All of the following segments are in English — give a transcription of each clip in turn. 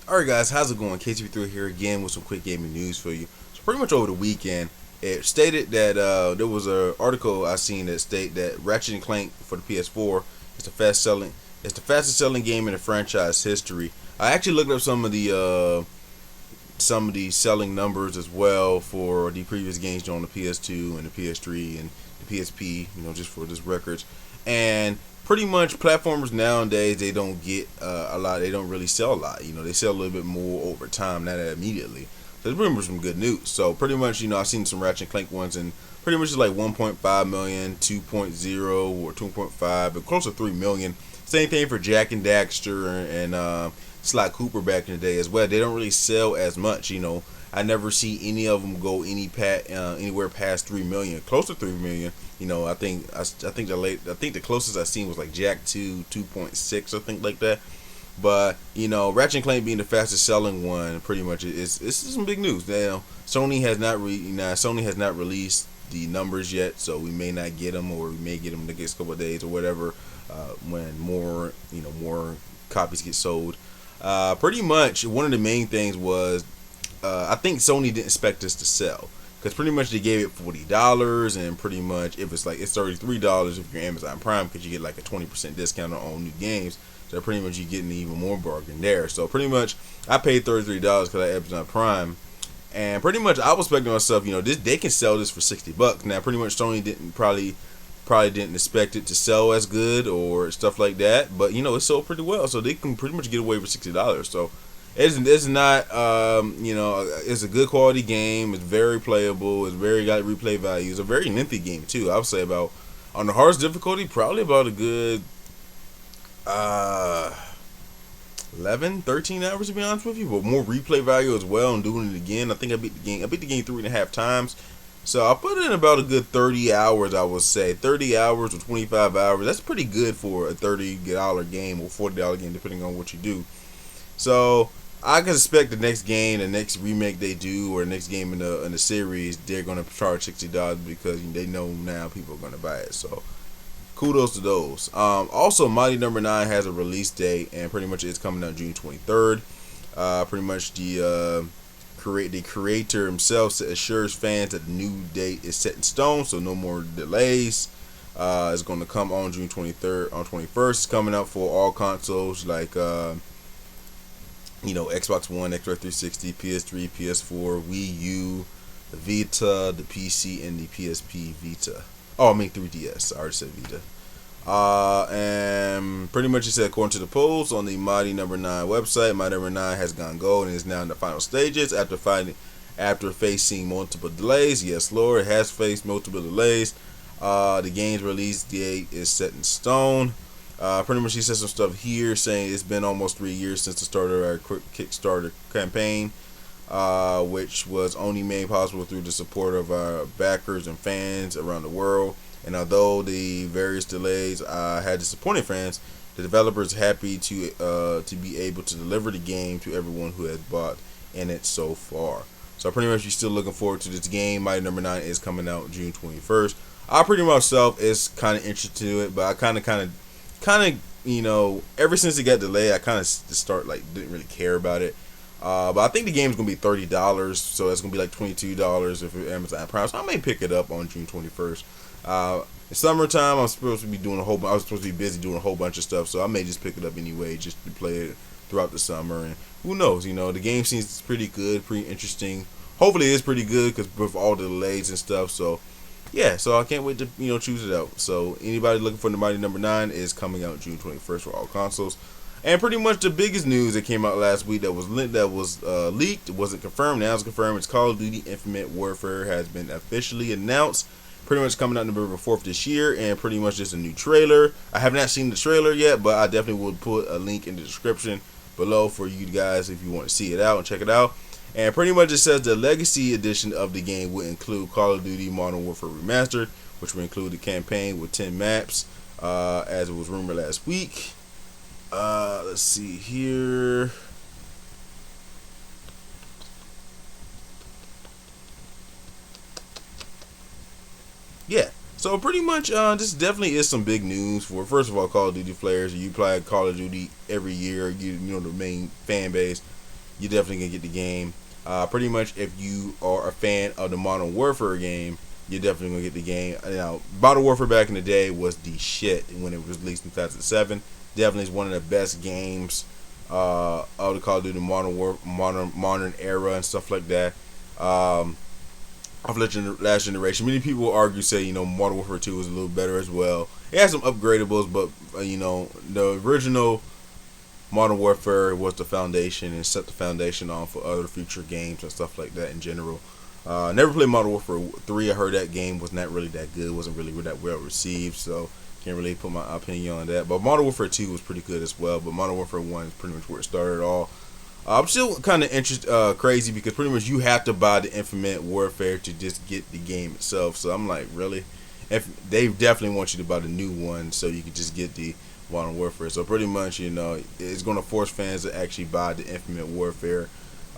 Alright guys, how's it going? KTV3 here again with some quick gaming news for you. So pretty much over the weekend, it stated that there was an article I seen that state that Ratchet and Clank for the PS4 is the fastest selling game in the franchise history. I actually looked up some of the selling numbers as well for the previous games on the PS2 and the PS3 and the PSP, just for just records. And pretty much platformers nowadays, they don't get a lot. They don't really sell a lot. They sell a little bit more over time, not immediately. So it's pretty much some good news. So pretty much, I've seen some Ratchet and Clank ones, and pretty much it's like 1.5 million, 2.0 or 2.5, but close to 3 million. Same thing for Jack and Daxter and Sly Cooper back in the day as well. They don't really sell as much. I never see any of them go anywhere past 3 million, close to 3 million. I think the closest I seen was like Jack 2, 2.6, I think like that. But Ratchet and Clank being the fastest selling one, pretty much it's some big news. Now Sony has not released the numbers yet, so we may not get them, or we may get them in the next couple of days or whatever. When more copies get sold. Pretty much one of the main things was I think Sony didn't expect this to sell, because pretty much they gave it $40, and pretty much it's $33 if you're Amazon Prime, because you get like a 20% discount on all new games. So pretty much you're getting even more bargain there. So pretty much I paid $33 because I had Amazon Prime, and pretty much I was expecting myself, they can sell this for $60. Now pretty much Sony didn't probably didn't expect it to sell as good or stuff like that, but it sold pretty well, so they can pretty much get away with $60. So it's not it's a good quality game. It's very playable. It's very got replay value. It's a very lengthy game too. I would say about, on the hardest difficulty, probably about a good 11, 13 hours to be honest with you, but more replay value as well. And doing it again, I think I beat the game 3.5 times. So I'll put in about a good 30 hours, I would say. 30 hours or 25 hours. That's pretty good for a $30 game or $40 game, depending on what you do. So I can expect the next game, the next remake they do, or the next game in the series, they're going to charge $60 because they know now people are going to buy it. So kudos to those. Also, Mighty Number 9 has a release date, and pretty much it's coming out June 23rd. Pretty much the creator himself assures fans that the new date is set in stone, so no more delays. It's going to come on June 23rd. On 21st, it's coming out for all consoles like Xbox One, Xbox 360, PS3, PS4, Wii U, the Vita, the PC, and the PSP Vita. Oh, I mean 3DS. I already said Vita. And pretty much it said, according to the polls on the Mighty Number 9 website, Mighty Number 9 has gone gold and is now in the final stages after facing multiple delays. Yes, Lord, it has faced multiple delays. The game's release date is set in stone. Pretty much he said some stuff here saying it's been almost 3 years since the start of our quick Kickstarter campaign, which was only made possible through the support of our backers and fans around the world. And although the various delays had disappointed fans, the developers are happy to be able to deliver the game to everyone who has bought in it so far. So pretty much you're still looking forward to this game. Mighty Number 9 is coming out June 21st. I pretty much myself is kind of interested in it, but I kind of ever since it got delayed, I kind of didn't really care about it. But I think the game's gonna be $30, so it's gonna be like $22 if it's Amazon Prime. So I may pick it up on June 21st. In summertime, I was supposed to be busy doing a whole bunch of stuff, so I may just pick it up anyway, just to play it throughout the summer. And who knows? The game seems pretty good, pretty interesting. Hopefully, it is pretty good because with all the delays and stuff. So yeah, so I can't wait to choose it out. So anybody looking for the Mighty Number 9 is coming out June 21st for all consoles. And pretty much the biggest news that came out last week that was leaked, it wasn't confirmed. Now it's confirmed. It's Call of Duty Infinite Warfare has been officially announced. Pretty much coming out November 4th this year, and pretty much just a new trailer. I have not seen the trailer yet, but I definitely will put a link in the description below for you guys if you want to see it out and check it out. And pretty much it says the Legacy Edition of the game will include Call of Duty Modern Warfare Remastered, which will include the campaign with 10 maps, as it was rumored last week. Let's see here. Yeah, so pretty much this definitely is some big news for, first of all, Call of Duty players. You play Call of Duty every year, the main fan base. you definitely gonna get the game. Pretty much, if you are a fan of the Modern Warfare game, you're definitely gonna get the game. Now, Modern Warfare back in the day was the shit when it was released in 2007. Definitely is one of the best games of the Call of Duty modern era and stuff like that. Of last generation, many people argue, say, Modern Warfare 2 was a little better as well. It has some upgradables, but the original Modern Warfare was the foundation and set the foundation on for other future games and stuff like that in general. Never played Modern Warfare 3. I heard that game was not really that good, wasn't really that well received, so can't really put my opinion on that. But Modern Warfare 2 was pretty good as well, but Modern Warfare 1 is pretty much where it started all. I'm still kind of crazy because pretty much you have to buy the Infinite Warfare to just get the game itself. So I'm like, really? If they definitely want you to buy the new one so you can just get the Modern Warfare. So pretty much, it's going to force fans to actually buy the Infinite Warfare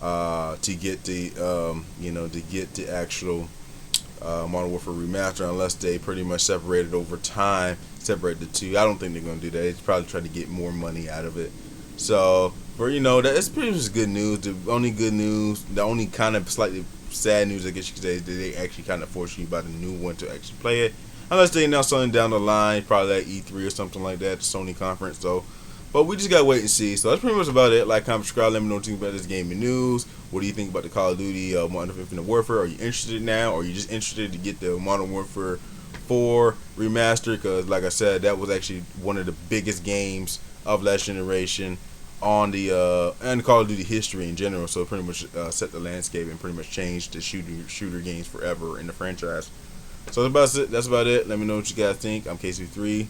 to get the actual Modern Warfare remaster, unless they pretty much separate it over time, separate the two. I don't think they're going to do that. They probably try to get more money out of it. So that's pretty much good news. The only kind of slightly sad news, I guess you could say, is that they actually kind of force you to buy the new one to actually play it, unless they announce something down the line, probably at E3 or something like that, the Sony conference. So, but we just gotta wait and see. So that's pretty much about it. Like, comment, subscribe. Let me know what you think about this gaming news. What do you think about the Call of Duty Modern Infinite Warfare? Are you interested now, or are you just interested to get the Modern Warfare 4 remaster? Because, like I said, that was actually one of the biggest games of last generation on the and Call of Duty history in general. So it pretty much set the landscape and pretty much changed the shooter games forever in the franchise. So that's about it. Let me know what you guys think. I'm KC3,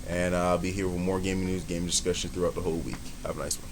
and I'll be here with more gaming news, gaming discussion throughout the whole week. Have a nice one.